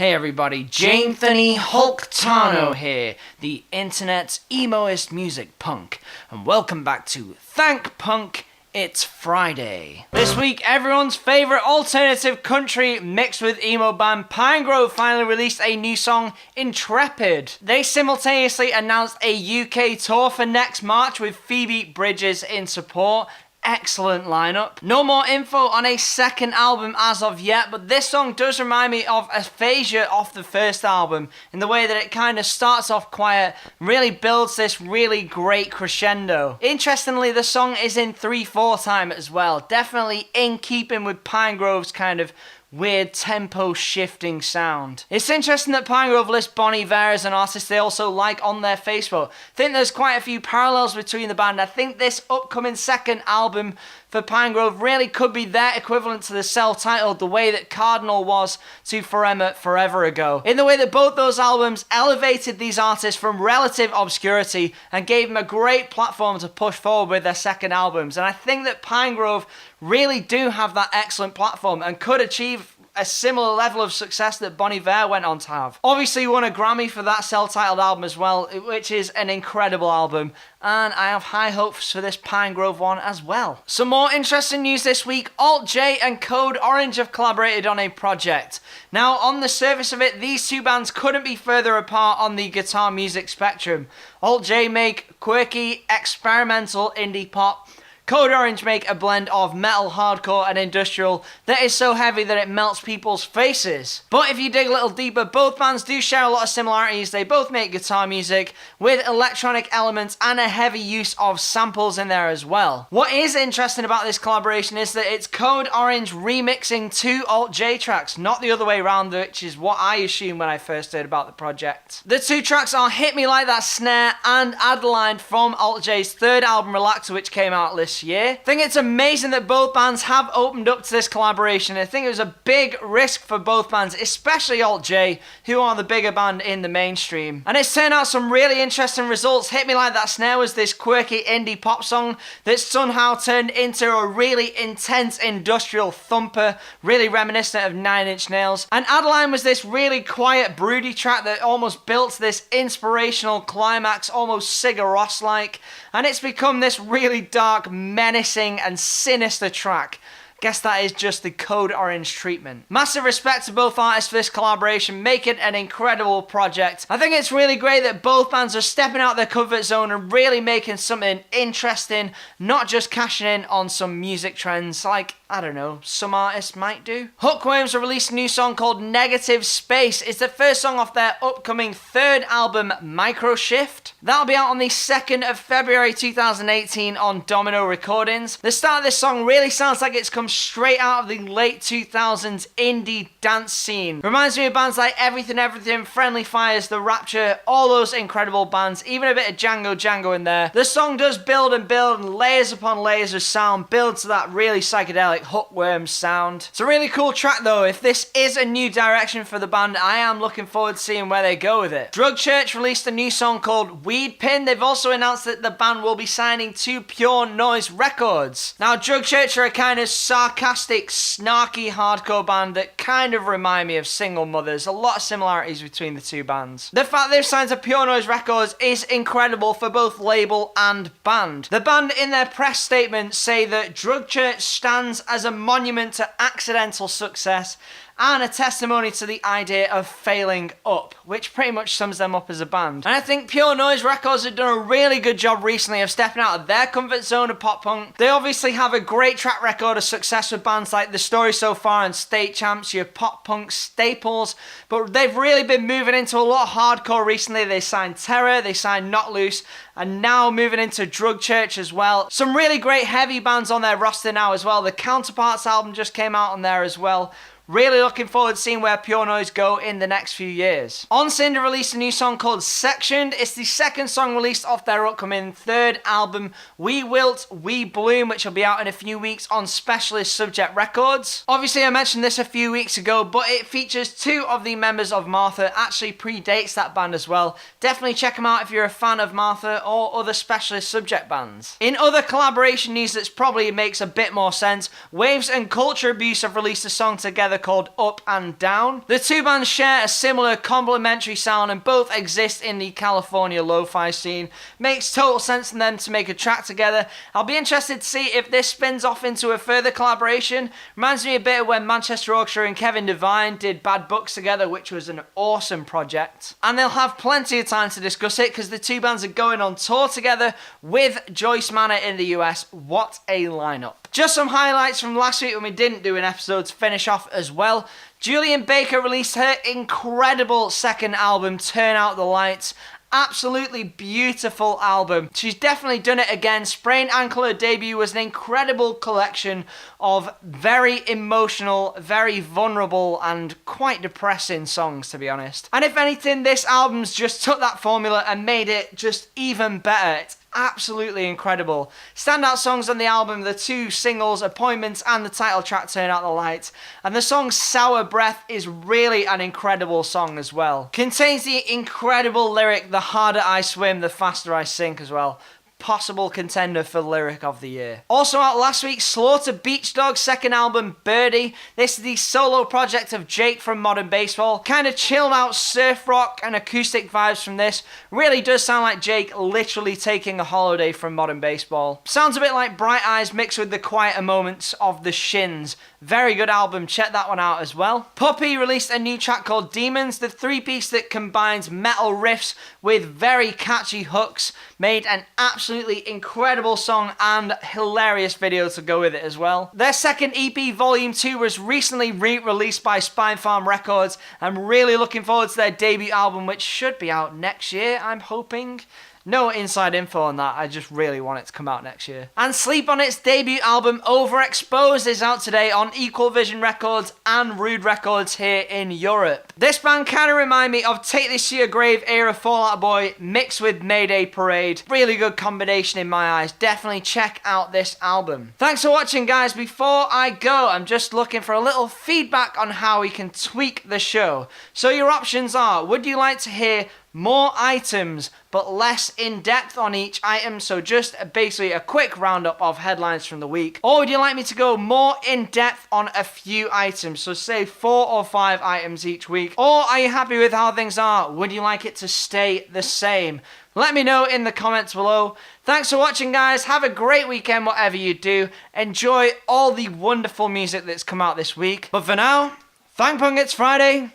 Hey everybody, J'Anthony Hulktano here, the internet's emoest music punk, and welcome back to Thank Punk, It's Friday. This week, everyone's favourite alternative country mixed with emo band Pinegrove finally released a new song, Intrepid. They simultaneously announced a UK tour for next March with Phoebe Bridgers in support. Excellent lineup. No more info on a second album as of yet, but this song does remind me of Aphasia off the first album in the way that it kind of starts off quiet, really builds this really great crescendo. Interestingly, the song is in 3/4 time as well, definitely in keeping with Pinegrove's kind of weird tempo shifting sound. It's interesting that Pinegrove lists Bon Iver as an artist they also like on their Facebook. I think there's quite a few parallels between the band. I think this upcoming second album for Pinegrove really could be their equivalent to the self-titled, the way that Cardinal was to Forever Ago. In the way that both those albums elevated these artists from relative obscurity and gave them a great platform to push forward with their second albums. And I think that Pinegrove really do have that excellent platform and could achieve a similar level of success that Bon Iver went on to have. Obviously won a Grammy for that self-titled album as well, which is an incredible album, and I have high hopes for this Pinegrove one as well. Some more interesting news this week, AltJ and Code Orange have collaborated on a project. Now, on the surface of it, these two bands couldn't be further apart on the guitar music spectrum. AltJ make quirky, experimental indie pop. Code Orange make a blend of metal, hardcore and industrial that is so heavy that it melts people's faces. But if you dig a little deeper, both bands do share a lot of similarities. They both make guitar music with electronic elements and a heavy use of samples in there as well. What is interesting about this collaboration is that it's Code Orange remixing two AltJ tracks, not the other way around, which is what I assumed when I first heard about the project. The two tracks are Hit Me Like That Snare and Adeline from AltJ's third album Relaxer, which came out this year. I think it's amazing that both bands have opened up to this collaboration. I think it was a big risk for both bands, especially AltJ, who are the bigger band in the mainstream. And it's turned out some really interesting results. Hit Me Like That Snare was this quirky indie pop song that somehow turned into a really intense industrial thumper, really reminiscent of Nine Inch Nails. And Adeline was this really quiet, broody track that almost built this inspirational climax, almost Sigur Rós-like. And it's become this really dark, menacing and sinister track. Guess that is just the Code Orange treatment. Massive respect to both artists for this collaboration, making an incredible project. I think it's really great that both bands are stepping out their comfort zone and really making something interesting, not just cashing in on some music trends like, I don't know, some artists might do. Hookworms have released a new song called Negative Space. It's the first song off their upcoming third album, Microshift. That'll be out on the 2nd of February 2018 on Domino Recordings. The start of this song really sounds like it's come straight out of the late 2000s indie dance scene. Reminds me of bands like Everything, Friendly Fires, The Rapture, all those incredible bands, even a bit of Django in there. The song does build and layers upon layers of sound, build to that really psychedelic Hookworms sound. It's a really cool track though. If this is a new direction for the band, I am looking forward to seeing where they go with it. Drug Church released a new song called Weed Pin. They've also announced that the band will be signing to Pure Noise Records. Now, Drug Church are a kind of sarcastic, snarky hardcore band that kind of remind me of Single Mothers. A lot of similarities between the two bands. The fact they've signed to Pure Noise Records is incredible for both label and band. The band in their press statement say that Drug Church stands as a monument to accidental success and a testimony to the idea of failing up, which pretty much sums them up as a band. And I think Pure Noise Records have done a really good job recently of stepping out of their comfort zone of pop punk. They obviously have a great track record of success with bands like The Story So Far and State Champs, your pop punk staples, but they've really been moving into a lot of hardcore recently. They signed Terror, they signed Not Loose, and now moving into Drug Church as well. Some really great heavy bands on their roster now as well. The Counterparts album just came out on there as well. Really looking forward to seeing where Pure Noise go in the next few years. Onsind released a new song called Sectioned. It's the second song released off their upcoming third album, We Wilt, We Bloom, which will be out in a few weeks on Specialist Subject Records. Obviously, I mentioned this a few weeks ago, but it features two of the members of Martha. Actually predates that band as well. Definitely check them out if you're a fan of Martha or other Specialist Subject bands. In other collaboration news that probably makes a bit more sense, Wavves and Culture Abuse have released a song together called Up and Down. The two bands share a similar complementary sound and both exist in the California lo-fi scene. Makes total sense for them to make a track together. I'll be interested to see if this spins off into a further collaboration. Reminds me a bit of when Manchester Orchestra and Kevin Devine did Bad Books together, which was an awesome project. And they'll have plenty of time to discuss it because the two bands are going on tour together with Joyce Manor in the US. What a lineup. Just some highlights from last week when we didn't do an episode to finish off as well. Julian Baker released her incredible second album, Turn Out the Lights. Absolutely beautiful album. She's definitely done it again. Sprained Ankle, her debut, was an incredible collection of very emotional, very vulnerable and quite depressing songs, to be honest. And if anything, this album's just took that formula and made it just even better. It's absolutely incredible. Standout songs on the album, the two singles, Appointments and the title track, Turn Out the Lights. And the song Sour Breath is really an incredible song as well. Contains the incredible lyric, the harder I swim, the faster I sink as well. Possible contender for Lyric of the Year. Also out last week, Slaughter Beach Dog's second album, Birdie. This is the solo project of Jake from Modern Baseball. Kind of chilled out surf rock and acoustic vibes from this. Really does sound like Jake literally taking a holiday from Modern Baseball. Sounds a bit like Bright Eyes mixed with the quieter moments of the Shins. Very good album, check that one out as well. Puppy released a new track called Demons, the three-piece that combines metal riffs with very catchy hooks. Made an absolutely incredible song and hilarious video to go with it as well. Their second EP, Volume 2, was recently re-released by Spine Farm Records. I'm really looking forward to their debut album, which should be out next year, I'm hoping. No inside info on that, I just really want it to come out next year. And Sleep on its debut album, Overexposed, is out today on Equal Vision Records and Rude Records here in Europe. This band kind of remind me of Take This to Your Grave era Fall Out Boy mixed with Mayday Parade. Really good combination in my eyes. Definitely check out this album. Thanks for watching, guys. Before I go, I'm just looking for a little feedback on how we can tweak the show. So your options are, would you like to hear more items but less in depth on each item, so just basically a quick roundup of headlines from the week? Or would you like me to go more in depth on a few items, so say 4 or 5 items each week? Or are you happy with how things are? Would you like it to stay the same? Let me know in the comments below. Thanks for watching, guys. Have a great weekend whatever you do. Enjoy all the wonderful music that's come out this week. But for now, thank Punk It's Friday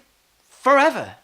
forever.